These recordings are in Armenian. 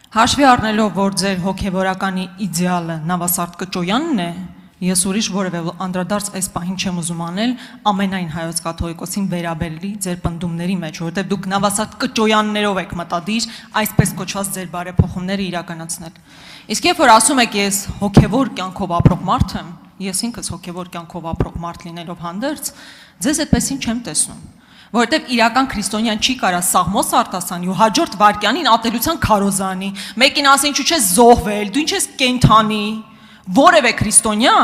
Հաշվի առնելով, որ ձեր հոգևորականի իդեալը Նավասարդ Կճոյանն է, ես ուրիշ որևէ անդրադարձ այս պահին չեմ ուզում անել ամենայն հայոց կաթողիկոսին վերաբերելի ձեր պնդումների մեջ, որովհետև դուք Նավասարդ Կճոյաններով եք մտադիր այսպես կոչված ձեր բարեփոխումները իրականացնել։ Իսկ երբ որ ասում եք ես հոգևոր կյանքով ապրող մարդ եմ, ես ինքս հոգևոր կյանքով ապրող մարդ լինելով հանդերձ, ձեզ այդպեսին չեմ տեսնում։ Որովհետև իրական քրիստոնյան չի կարա Սաղմոս արտասանի ու հաջորդ վարքյանին ատելության քարոզանի, մեկին ասի ինչու չես զոհվել, դու ինչ ես կենդանի, որևէ քրիստոնյա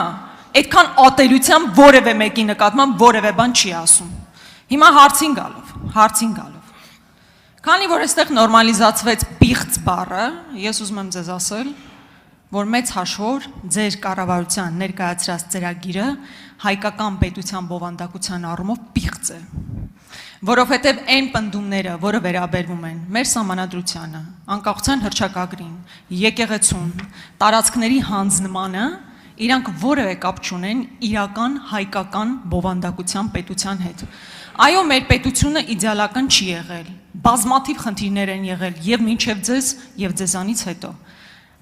այդքան ատելության որևէ մեկի նկատմամբ որևէ բան չի ասում։ Հիմա հարցին գալով։ Քանի որ այստեղ նորմալիզացվեց պիղծ բառը, ես ուզում եմ ձեզ ասել, որ մեծ հաշվով ձեր կառավարության ներկայացրած ծրագիրը հայկական պետության բովանդակության առումով պիղծ է։ Որովհետև այն պնդումները, որը վերաբերվում են մեր սահմանադրությանը, անկախության հռչակագրին, եկեղեցուն, տարածքների հանձնմանը, իրանք որևէ կապ չունեն իրական հայկական բովանդակության պետության հետ։ Այո, մեր պետությունը իդեալական չի եղել, բազմաթիվ խնդիրներ են եղել եւ մինչեւ ձեզ եւ ձեզանից հետո,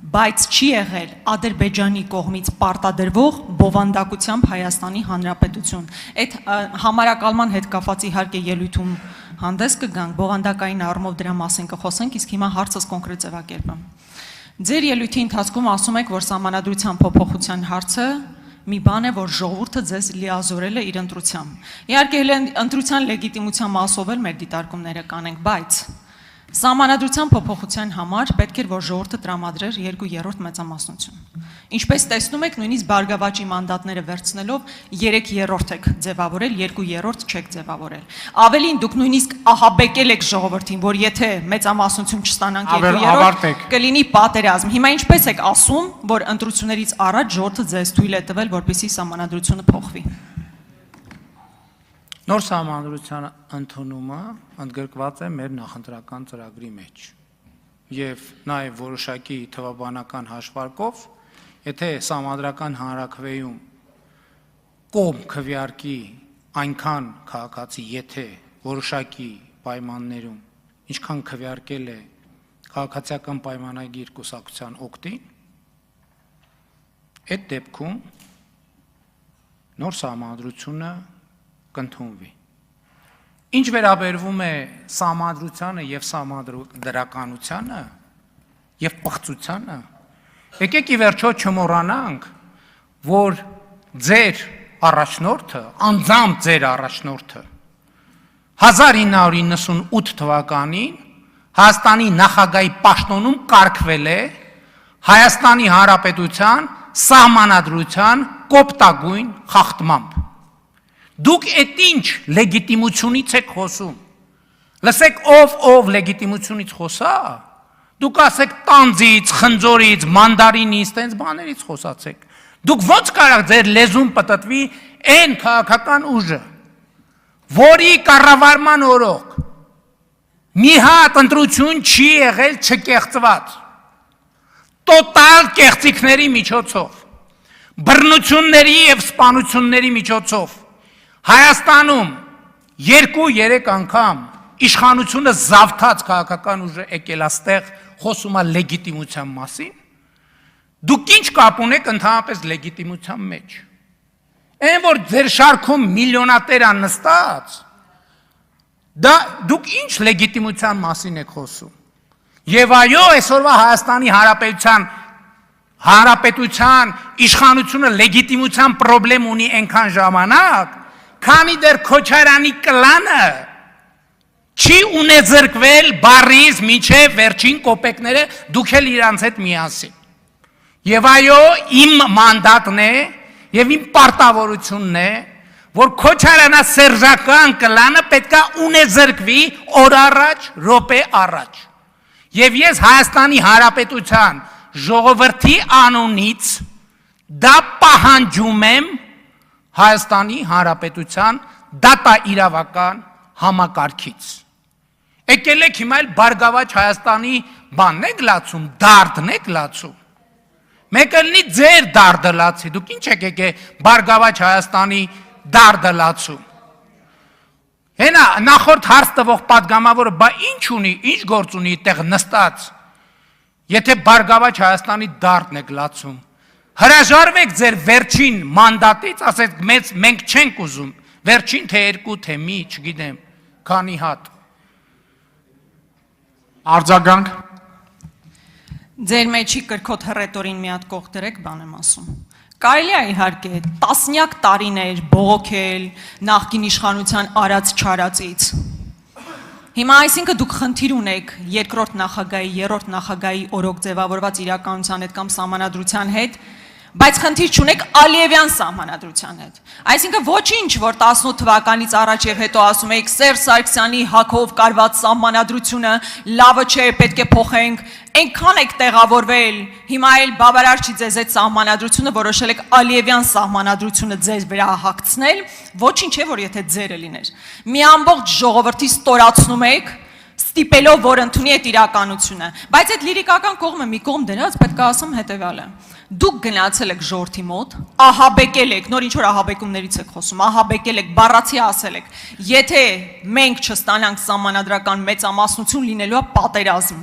բայց չի եղել Ադրբեջանի կողմից պարտադրվող բովանդակությամբ Հայաստանի Հանրապետություն։ Այդ համարակալման հետ կապված իհարկե ելույթում հանդես կգանք, բովանդակային առումով դրա մասին կխոսենք, իսկ հիմա հարցս կոնկրետ ձևակերպեմ։ Ձեր ելույթի ընթացքում ասում եք, որ սահմանադրության փոփոխության հարցը մի բան է, որ ժողովուրդը ձեզ լիազորել է իր ընտրությամբ։ Իհարկե ընտրության լեգիտիմության մասով էլ մեր դիտարկումները կանենք, բայց Սահմանադրության փոփոխության համար պետք էր, որ ժողովուրդը տրամադրեր 2/3 մեծամասնություն։ Ինչպես տեսնում եք, նույնիսկ բարգավաճի մանդատները վերցնելով 3/3 եք ձևավորել, 2/3 չեք ձևավորել։ Ավելին, դուք նույնիսկ ահաբեկել եք ժողովրդին, որ եթե մեծամասնություն չստանանք 2/3 կլինի պատերազմ։ Հիմա ինչպես եք ասում, որ ընտրություններից առաջ ժողովուրդը ձեզ թույլ է տվել, որպեսզի սահմանադրությունը փոխվի։ Նոր սահմանադրության ընդունումը ընդգրկված է մեր նախընտրական ծրագրի մեջ եւ նաեւ որոշակի թվաբանական հաշվարկով, եթե սահմանադրական հանրաքվեում կողմ քվեարկի այնքան քաղաքացի, եթե որոշակի պայմաններում ինչքան քվեարկել է քաղաքացիական պայմանագիր կուսակցության օգտին, այդ դեպքում նոր սահմանադրությունը կընդունվի։ Ինչ վերաբերվում է սահմանադրությանը եւ սահմանադրականությանը եւ պղծությանը, եկեք ի վերջո չմոռանանք, որ ձեր առաջնորդը, անձամբ ձեր առաջնորդը 1998 թվականին Հայաստանի նախագահի պաշտոնում կարգվել է Հայաստանի Հանրապետության սահմանադրության կոպտագույն խախտմամբ։ Դուք այդ ինչ լեգիտիմությունից եք խոսում։ Լսեք, ով լեգիտիմությունից խոսա, դուք ասեք տանձից, խնձորից, մանդարինից, տենց բաներից խոսացեք։ Դուք ոնց կարող ձեր լեզուն պտտվի այն քաղաքական ուժը, որի կառավարման օրոք մի հատ ընտրություն չի եղել չկեղծված, տոտալ կեղծիքների միջոցով, բռնությունների եւ սպանությունների միջոցով Հայաստանում 2-3 անգամ իշխանությունը զավթած քաղաքական ուժը եկել աստեղ խոսում է լեգիտիմության մասին, դուք ինչ կապ ունեք ընդհանրապես լեգիտիմության մեջ։ Այն որ ձեր շարքում միլիոնատեր են նստած, դա դուք ինչ լեգիտիմության մասին եք խոսում։ Եվ այո, այսօրվա Հայաստանի Հանրապետության իշխանությունը լեգիտիմության խնդրեմ ունի այնքան ժամանակ, քանի դեռ Քոչարյանի կլանը չի ունեզրկվել բարից մինչև վերջին կոպեկները դուք էլ իրանց հետ միասին։ Եվ այո, իմ մանդատն է եւ իմ պարտավորությունն է, որ Քոչարյանասերժական կլանը պետքա ունեզրկվի օր առաջ, րոպե առաջ։ Եվ ես Հայաստանի Հանրապետության ժողովրդի անունից դա պահանջում եմ Հայաստանի Հանրապետության դատա իրավական համակարգից։ Եկել եք հիմա էլ Բարգավաճ Հայաստանի բանն եք լացում, դարդն եք լացում։ Մեկը լինի ձեր դարդը լացի, դուք ինչ եք եկել Բարգավաճ Հայաստանի դարդը լացում։ Հենա նախորդ հարց տվող պատգամավորը բա ինչ ունի, ինչ գործ ունի այդտեղ նստած։ Եթե Բարգավաճ Հայաստանի դարդն եք լացում, հրաժարվեք ձեր վերջին մանդատից, ասեք մենք չենք ուզում, վերջին թե 2 թե մի, չգիտեմ, քանի հատ։ Արձագանք։ Ձեր մեջի կրկոտ հռետորին մի հատ կողք դրեք, բան եմ ասում։ Կարելի է իհարկե տասնյակ տարիներ բողոքել նախկին իշխանության արած չարածից։ Հիմա այսինքն դուք խնդիր ունեք երկրորդ նախագահի, երրորդ նախագահի օրոք ձևավորված իրականության հետ կամ սահմանադրության հետ, բայց խնդիր չունեք Ալիևյան սահմանադրության հետ։ Այսինքն ոչինչ, որ 18 թվականից առաջ եւ հետո ասում եք Սերժ Սարգսյանի հակով կարված սահմանադրությունը լավը չէ, պետք է փոխենք, այնքան եք տեղավորվել, հիմա էլ բավարար չի ձեզ այդ սահմանադրությունը, որոշել եք Ալիևյան սահմանադրությունը ձեզ վրա հագցնել, ոչինչ չէ, որ եթե ձերը լիներ։ Մի ամբողջ ժողովրդի ստորացնում եք, ստիպելով, որ ընդունի այդ իրականությունը, բայց այդ լիրիկական կողմը մի կողմ դրած պետք է ասեմ հետևյալը։ Դուք գնացել եք ժողովրդի մոտ, ահաբեկել եք, նոր ինչ որ ահաբեկումներից եք խոսում, ահաբեկել եք, բառացի ասել եք, եթե մենք չստանանք սահմանադրական մեծամասնություն լինելու է պատերազմ։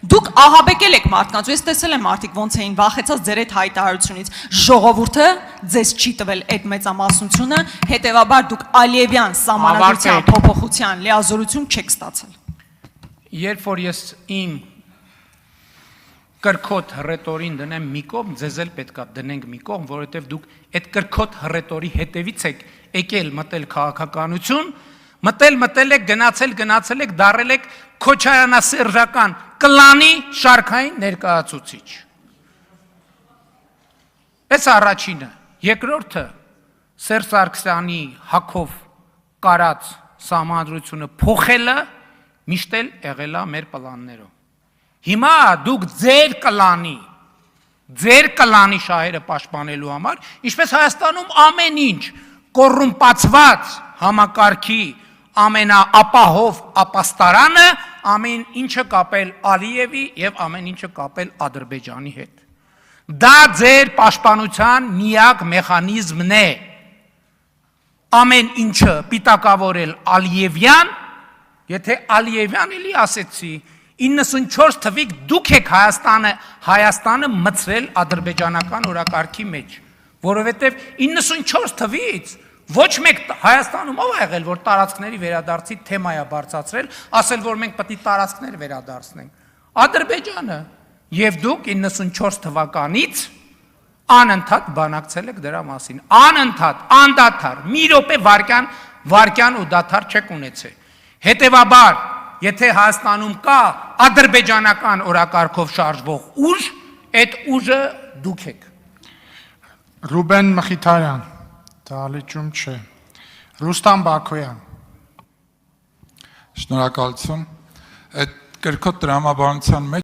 Դուք ահաբեկել եք մարդկանց, ես տեսել եմ մարդիկ ոնց էին վախեցած ձեր այդ հայտարարությունից, ժողովուրդը ձեզ չի տվել այդ մեծամասնությունը, հետևաբար դուք Ալիևյան սահմանադրության փոփոխության լիազորություն չեք ստացել։ Երբ որ ես իմ կրկոտ հռետորին դնեմ մի կողմ, ձեզ էլ պետք է դնենք մի կողմ, որովհետև դուք այդ կրկոտ հռետորի հետևից եք եկել մտել քաղաքականություն, մտել եք, գնացել եք, դարել եք քոչարանասերժական կլանի շարքային ներկայացուցիչ։ Այս առաջինը, երկրորդը Սերժ Սարգսյանի հակով կարած սահմանադրությունը փոխելը միշտ էլ եղել է մեր պլաններով։ Հիմա դուք ձեր կլանի շահերը պաշտպանելու համար, ինչպես Հայաստանում ամեն ինչ կոռումպացված համակարգի ամենաապահով ապաստարանը, ամեն ինչը կապել Ալիևի եւ ամեն ինչը կապել Ադրբեջանի հետ։ Դա ձեր պաշտպանության միակ մեխանիզմն է։ Ամեն ինչը պիտակավորել Ալիևյան, եթե Ալիևյան էլի ասեցի, 94 թվիկ դուք եք Հայաստանը մցրել ադրբեջանական օրակարգի մեջ, որովհետև 94 թվից ոչ մեկ Հայաստանում ով ա եղել, որ տարածքների վերադարձի թեմա է բարձրացրել, ասել, որ մենք պետք է տարածքներ վերադարձնենք։ Ադրբեջանը, եւ դուք 94 թվականից անընդհատ բանակցել եք դրա մասին, անընդհատ, անդադար, մի րոպե վարկյան ու դադար չեք ունեցել։ Հետևաբար, եթե Հայաստանում կա ադրբեջանական օրակարգով շարժվող ուժ, այդ ուժը դուք եք։ Ռուբեն Մխիթարյան, դալիճում չէ։ Ռուստամ Բաքոյան։ Շնորհակալություն։ Այդ կրկոտ տրամաբանության մեջ